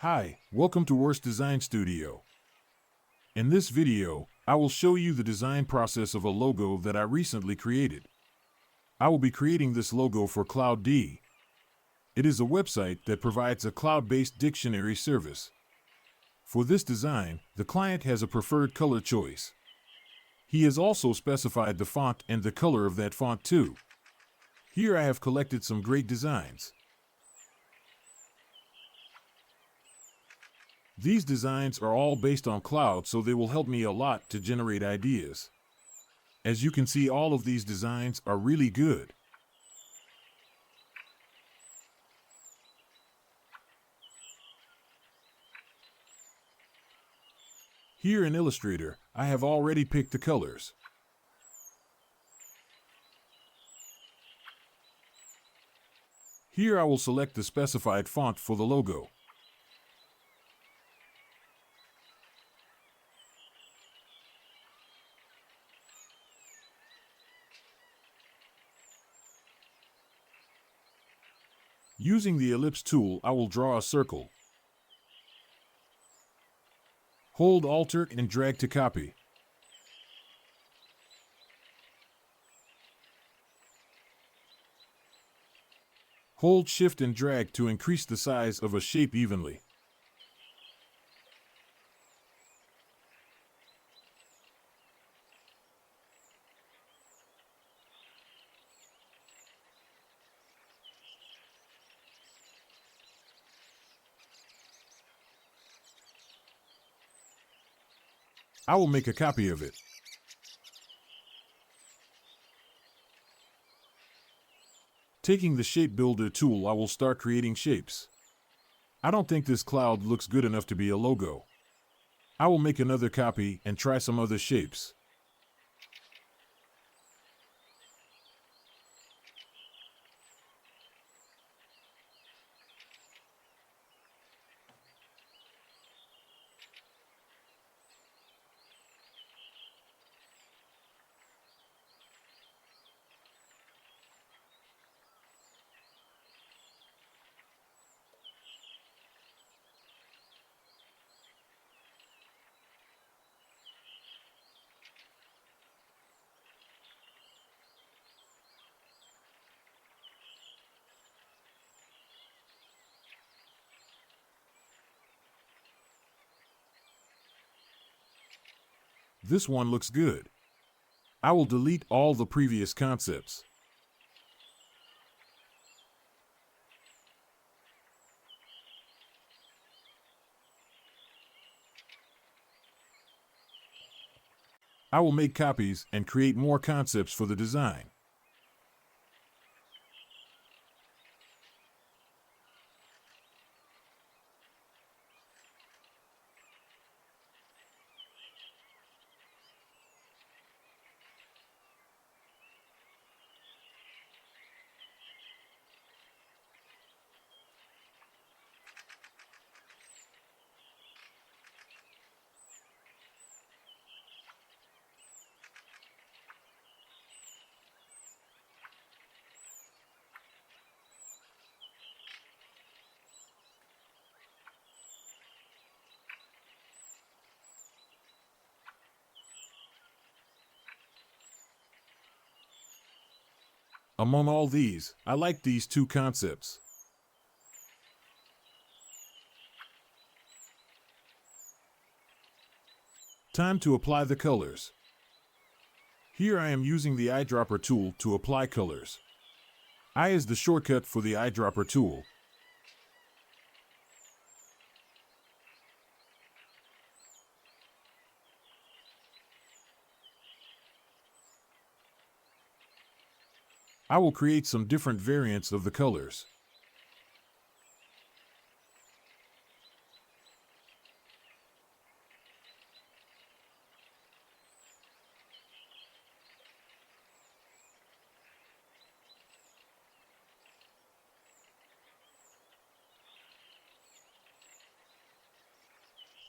Hi, welcome to Worst Design Studio. In this video, I will show you the design process of a logo that I recently created. I will be creating this logo for Cloud-D. It is a website that provides a cloud-based dictionary service. For this design, the client has a preferred color choice. He has also specified the font and the color of that font too. Here I have collected some great designs. These designs are all based on cloud, so they will help me a lot to generate ideas. As you can see, all of these designs are really good. Here in Illustrator, I have already picked the colors. Here I will select the specified font for the logo. Using the ellipse tool, I will draw a circle. Hold Alt and drag to copy. Hold Shift and drag to increase the size of a shape evenly. I will make a copy of it. Taking the Shape Builder tool, I will start creating shapes. I don't think this cloud looks good enough to be a logo. I will make another copy and try some other shapes. This one looks good. I will delete all the previous concepts. I will make copies and create more concepts for the design. Among all these, I like these two concepts. Time to apply the colors. Here I am using the eyedropper tool to apply colors. I is the shortcut for the eyedropper tool. I will create some different variants of the colors.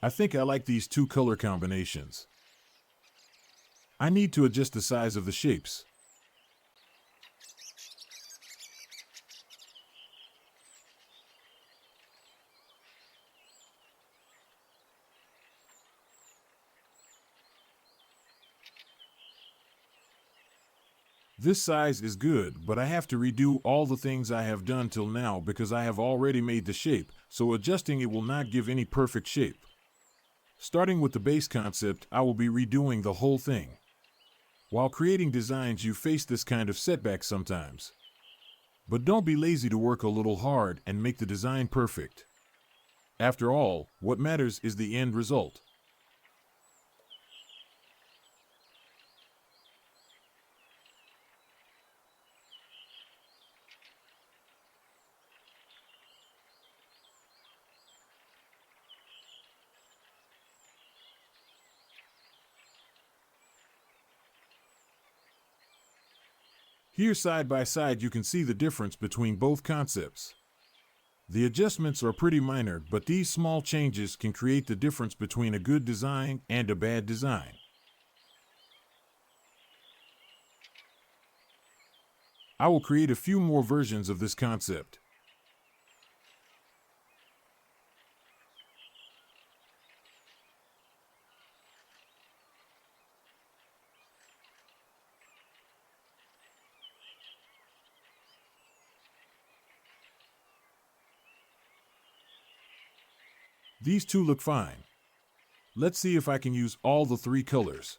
I think I like these two color combinations. I need to adjust the size of the shapes. This size is good, but I have to redo all the things I have done till now because I have already made the shape, so adjusting it will not give any perfect shape. Starting with the base concept, I will be redoing the whole thing. While creating designs, you face this kind of setback sometimes. But don't be lazy to work a little hard and make the design perfect. After all, what matters is the end result. Here side by side you can see the difference between both concepts. The adjustments are pretty minor, but these small changes can create the difference between a good design and a bad design. I will create a few more versions of this concept. These two look fine. Let's see if I can use all the three colors.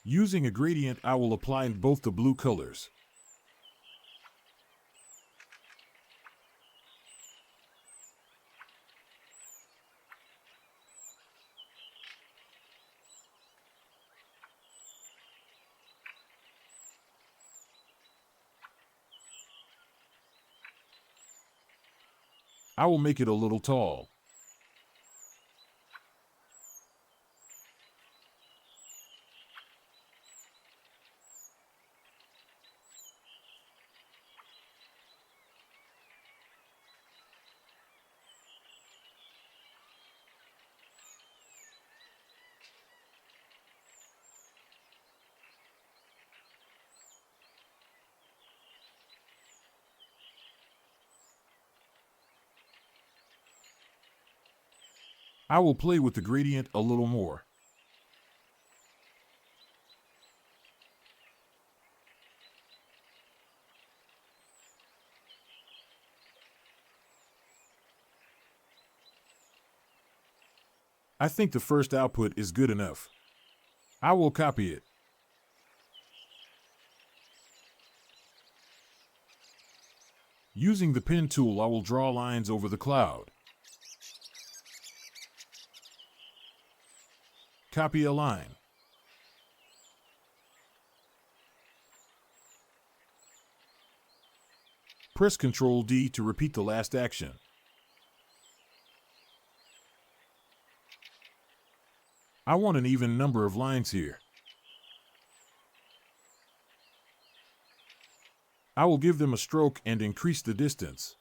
Using a gradient, I will apply both the blue colors. I will make it a little tall. I will play with the gradient a little more. I think the first output is good enough. I will copy it. Using the pen tool, I will draw lines over the cloud. Copy a line. Press Ctrl D to repeat the last action. I want an even number of lines here. I will give them a stroke and increase the distance.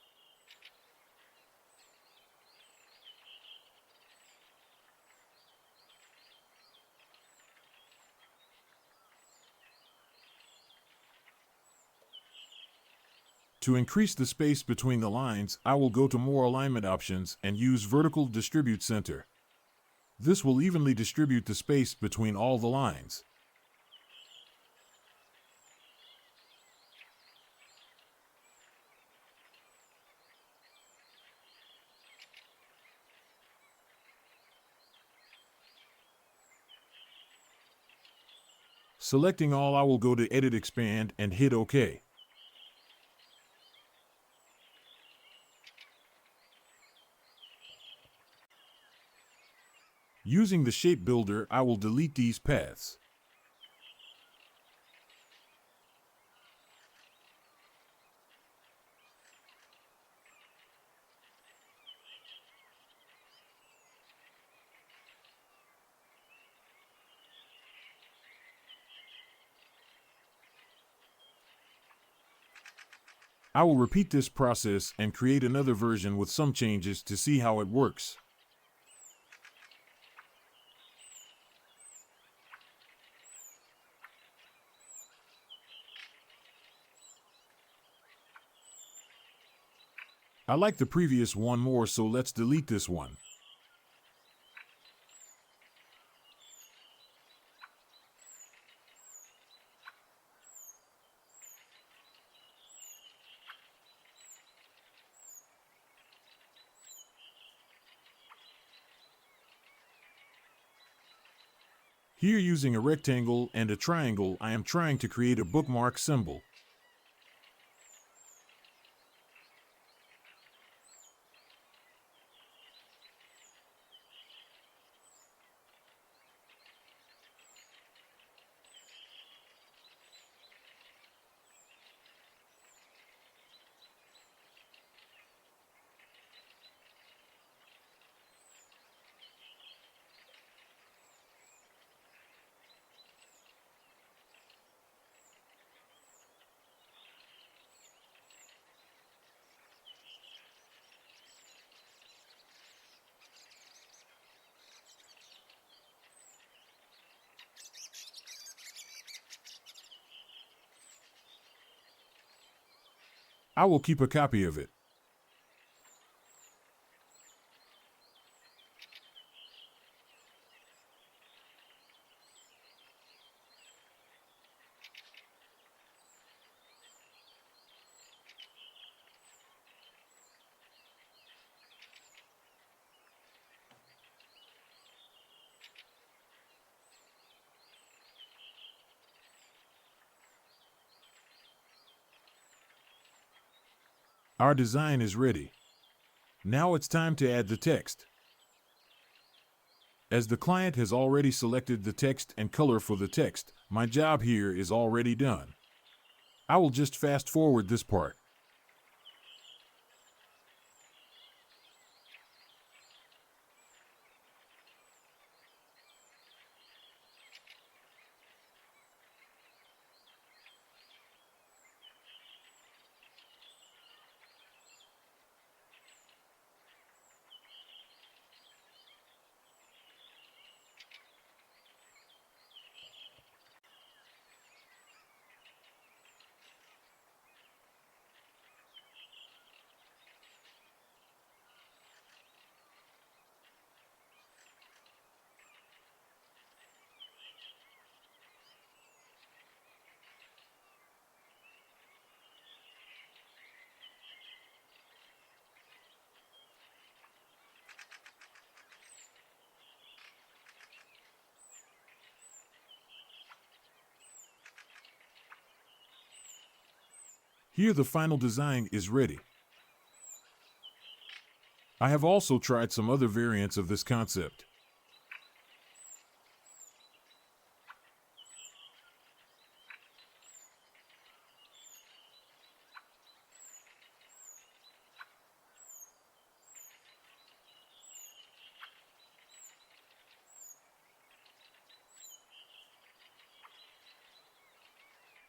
To increase the space between the lines, I will go to more alignment options and use vertical distribute center. This will evenly distribute the space between all the lines. Selecting all, I will go to Edit, Expand, and hit OK. Using the Shape Builder, I will delete these paths. I will repeat this process and create another version with some changes to see how it works. I like the previous one more, so let's delete this one. Here, using a rectangle and a triangle, I am trying to create a bookmark symbol. I will keep a copy of it. Our design is ready. Now it's time to add the text. As the client has already selected the text and color for the text, my job here is already done. I will just fast forward this part. Here, the final design is ready. I have also tried some other variants of this concept.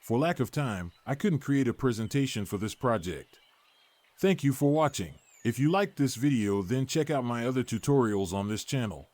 For lack of time, I couldn't create a presentation for this project. Thank you for watching. If you liked this video, then check out my other tutorials on this channel.